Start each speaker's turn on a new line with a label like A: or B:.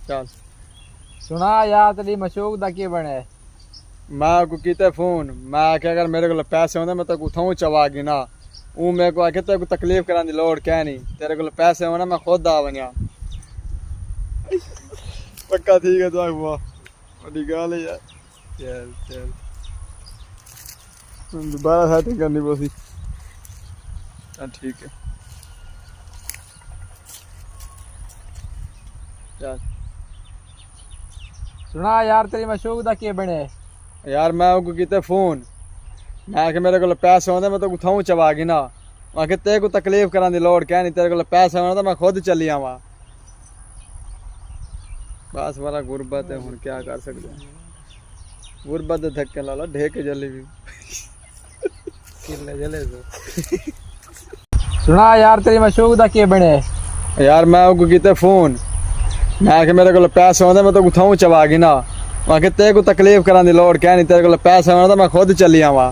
A: चल
B: सुना यार तेरी मशूक दा की बने?
A: मैं को कीते फोन, मैं आख्या अगर मेरे को पैसे होंदे मैं तो उठाऊं चवा गी ना। ऊ मेरे को आख्या तेरे को तकलीफ कराने दी लोड़ क्या नहीं, तेरे को पैसे होना मैं खुद आ वनिया। पक्का ठीक है तो हुआ बड़ी गाल है यार। चल चल दोबारा सेटिंग करनी पड़ी। चल ठीक है चल।
B: सुना यार तेरी मशूक दा की बने?
A: यार मैं को कीते फोन, मैं आख्या मेरे को पैसे होंदे मैं तो उठाऊं चवा गी ना। मैं आख्या तेरे को तकलीफ कराने दी लोड़ क्या नहीं, तेरे को पैसे होना तो मैं खुद चली आवा। बस वाला गुरबत है, हुन क्या कर सकते हैं। गुरबत दे धक्के ला लो ढेके जली भी
B: किले जले तो। सुना यार तेरी मशूक दा की बने?
A: यार मैं को कीते फोन, मैं आख्या मेरे को पैसे होंदे मैं तो उठाऊं चवा गी ना। मैं आख्या तेरे को तकलीफ कराने दी लोड़ क्या नहीं, तेरे को पैसे होना तो मैं खुद चली आवा।